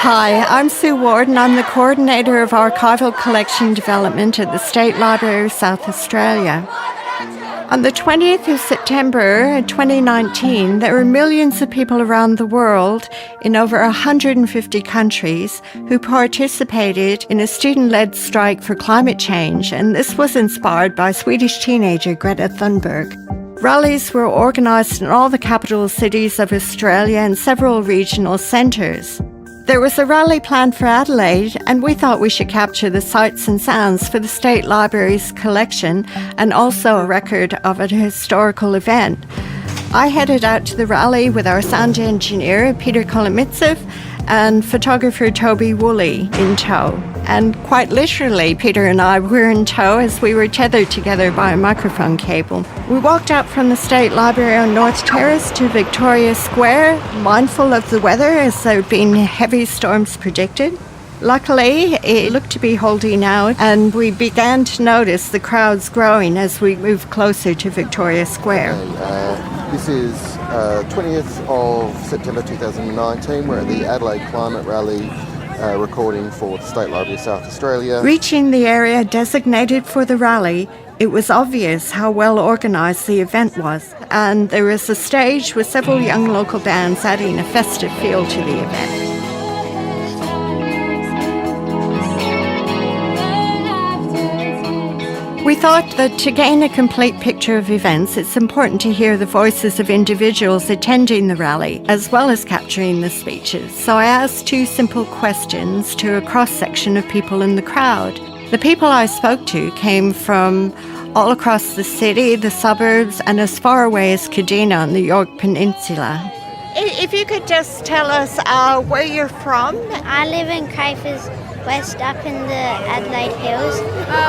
Hi, I'm Sue Ward and I'm the coordinator of archival collection development at the State Library of South Australia. On the 20th of September 2019, there were millions of people around the world in over 150 countries who participated in a student-led strike for climate change, and this was inspired by Swedish teenager Greta Thunberg. Rallies were organised in all the capital cities of Australia and several regional centres. There was a rally planned for Adelaide, and we thought we should capture the sights and sounds for the State Library's collection and also a record of a historical event. I headed out to the rally with our sound engineer, Peter Kolomitsev, and photographer Toby Woolley in tow. And quite literally, Peter and I were in tow as we were tethered together by a microphone cable. We walked out from the State Library on North Terrace to Victoria Square, mindful of the weather as there had been heavy storms predicted. Luckily, it looked to be holding out, and we began to notice the crowds growing as we moved closer to Victoria Square. This is 20th of September 2019. We're at the Adelaide Climate Rally, recording for the State Library of South Australia. Reaching the area designated for the rally, it was obvious how well organised the event was, and there was a stage with several young local bands adding a festive feel to the event. We thought that to gain a complete picture of events, it's important to hear the voices of individuals attending the rally, as well as capturing the speeches. So I asked two simple questions to a cross-section of people in the crowd. The people I spoke to came from all across the city, the suburbs, and as far away as Kadina on the Yorke Peninsula. If you could just tell us where you're from. I live in Crafers West, up in the Adelaide Hills.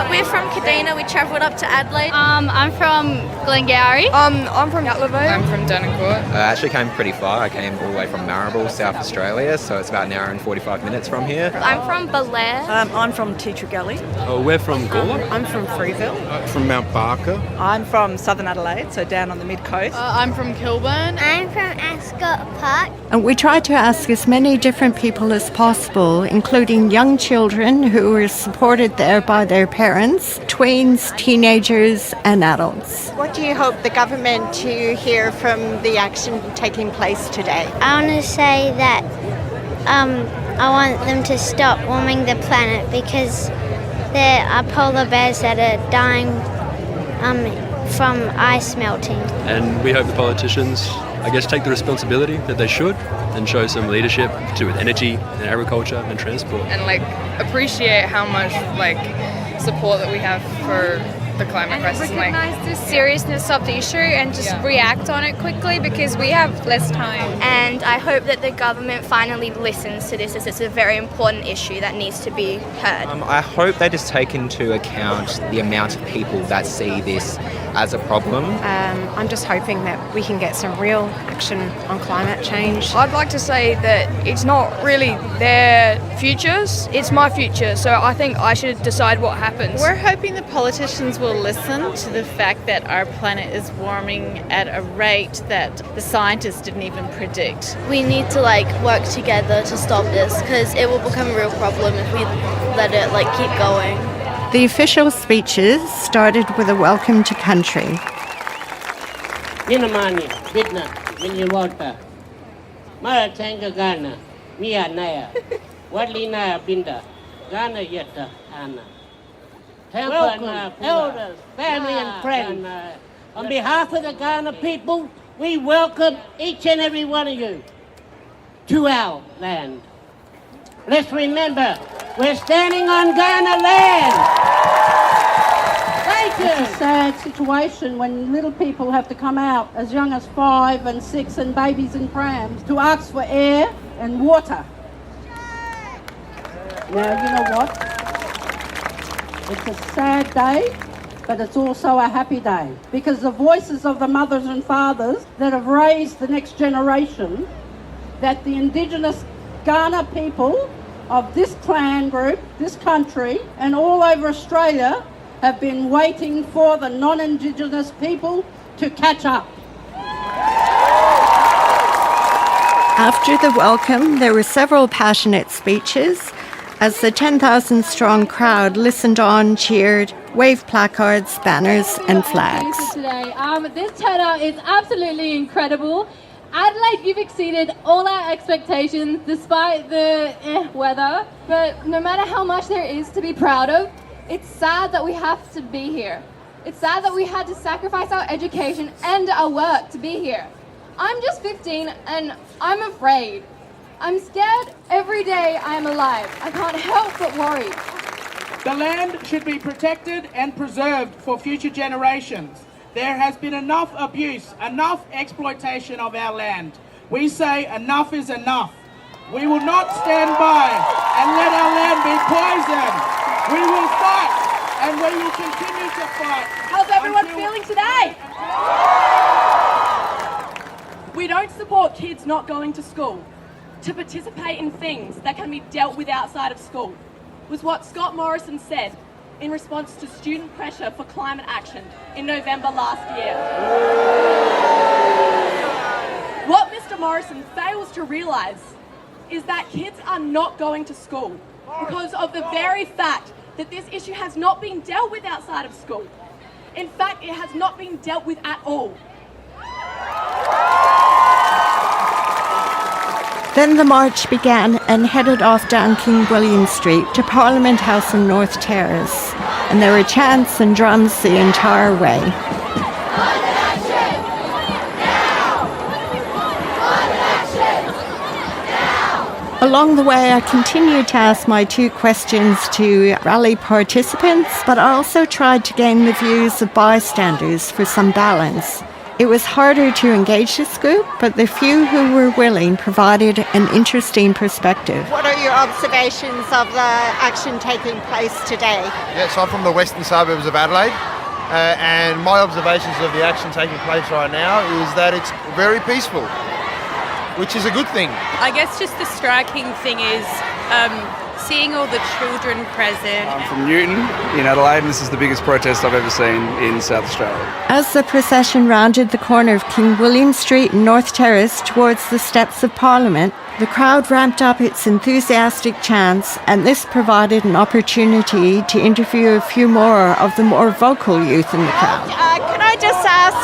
We're from Kadina. We travelled up to Adelaide. I'm from Glengarry. I'm from Gatlinburg. I'm from Denoncourt. I actually came pretty far. I came all the way from Marrable, South Australia, so it's about an hour and 45 minutes from here. I'm from Belair. I'm from Teacher Gully. We're from Gawler. I'm from Freeville. From Mount Barker. I'm from Southern Adelaide, so down on the mid-coast. I'm from Kilburn. I'm from Ascot Park. And we tried to ask as many different people as possible, including young children who were supported there by their parents, tweens, teenagers and adults. What do you hope the government to hear from the action taking place today? I want to say that I want them to stop warming the planet because there are polar bears that are dying from ice melting. And we hope the politicians, take the responsibility that they should and show some leadership to do with energy and agriculture and transport. And appreciate how much support that we have for the climate crisis. Recognise the seriousness of the issue and just react on it quickly because we have less time. And I hope that the government finally listens to this as it's a very important issue that needs to be heard. I hope they just take into account the amount of people that see this as a problem. I'm just hoping that we can get some real action on climate change. I'd like to say that it's not really their futures, it's my future, so I think I should decide what happens. We're hoping the politicians will listen to the fact that our planet is warming at a rate that the scientists didn't even predict. We need to work together to stop this because it will become a real problem if we let it keep going. The official speeches started with a welcome to country. Ninamani, Vidna, Minyawata, Maratanga Ghana, Mia Naya, Wadlina Binda, Ghana Yeta, Anna. Welcome, elders, family and friends. On behalf of the Ghana people, we welcome each and every one of you to our land. Let's remember, we're standing on Ghana land. Thank you. It's a sad situation when little people have to come out as young as 5 and 6 and babies in prams to ask for air and water. Now, you know what? It's a sad day, but it's also a happy day because the voices of the mothers and fathers that have raised the next generation, that the Indigenous Ghana people of this clan group, this country, and all over Australia have been waiting for the non-Indigenous people to catch up. After the welcome, there were several passionate speeches as the 10,000-strong crowd listened on, cheered, waved placards, banners and flags. Today. This turnout is absolutely incredible. Adelaide, you've exceeded all our expectations despite the weather. But no matter how much there is to be proud of, it's sad that we have to be here. It's sad that we had to sacrifice our education and our work to be here. I'm just 15 and I'm afraid. I'm scared every day I'm alive. I can't help but worry. The land should be protected and preserved for future generations. There has been enough abuse, enough exploitation of our land. We say enough is enough. We will not stand by and let our land be poisoned. We will fight and we will continue to fight. How's everyone feeling today? We don't support kids not going to school. To participate in things that can be dealt with outside of school was what Scott Morrison said in response to student pressure for climate action in November last year. What Mr. Morrison fails to realise is that kids are not going to school because of the very fact that this issue has not been dealt with outside of school. In fact, it has not been dealt with at all. Then the march began and headed off down King William Street to Parliament House in North Terrace, and there were chants and drums the entire way. Along the way, I continued to ask my 2 questions to rally participants, but I also tried to gain the views of bystanders for some balance. It was harder to engage this group, but the few who were willing provided an interesting perspective. What are your observations of the action taking place today? Yes, I'm from the western suburbs of Adelaide, and my observations of the action taking place right now is that it's very peaceful, which is a good thing. I guess just the striking thing is seeing all the children present. I'm from Newton in Adelaide, and this is the biggest protest I've ever seen in South Australia. As the procession rounded the corner of King William Street and North Terrace towards the steps of Parliament, the crowd ramped up its enthusiastic chants, and this provided an opportunity to interview a few more of the more vocal youth in the crowd. Can I just ask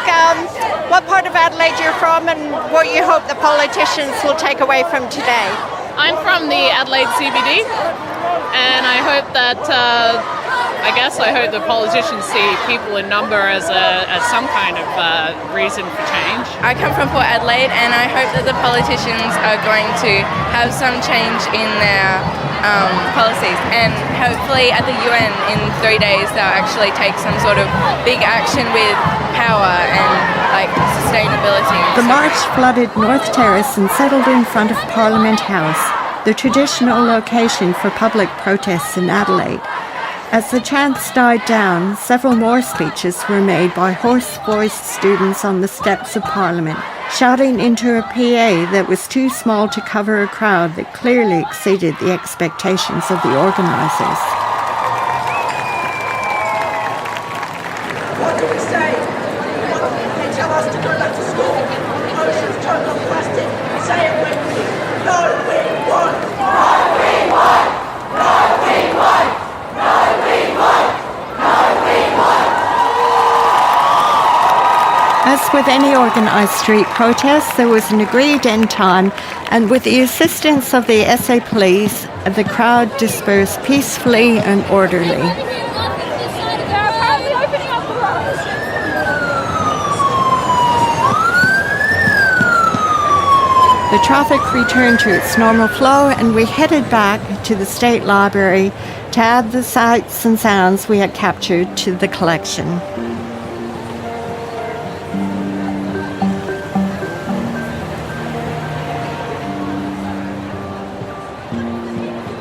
what part of Adelaide you're from and what you hope the politicians will take away from today? I'm from the Adelaide CBD, and I hope that, I hope the politicians see people in number as some kind of reason for change. I come from Port Adelaide, and I hope that the politicians are going to have some change in their policies, and hopefully at the UN in 3 days they'll actually take some sort of big action with power and sustainability. The march flooded North Terrace and settled in front of Parliament House, the traditional location for public protests in Adelaide. As the chants died down, several more speeches were made by hoarse-voiced students on the steps of Parliament, shouting into a PA that was too small to cover a crowd that clearly exceeded the expectations of the organisers. What do we say? They tell us to go back to school. Oceans choked on plastic. Say it with me. No, we won't. No, we won't. No, we won't. No, we won't. No, we won't. As with any organised street protest, there was an agreed end time, and with the assistance of the SA Police, the crowd dispersed peacefully and orderly. The traffic returned to its normal flow, and we headed back to the State Library to add the sights and sounds we had captured to the collection.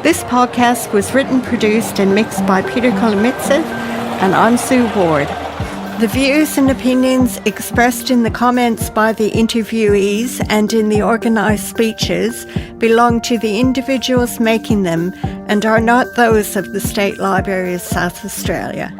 This podcast was written, produced, and mixed by Peter Kolomitsev, and I'm Sue Ward. The views and opinions expressed in the comments by the interviewees and in the organised speeches belong to the individuals making them and are not those of the State Library of South Australia.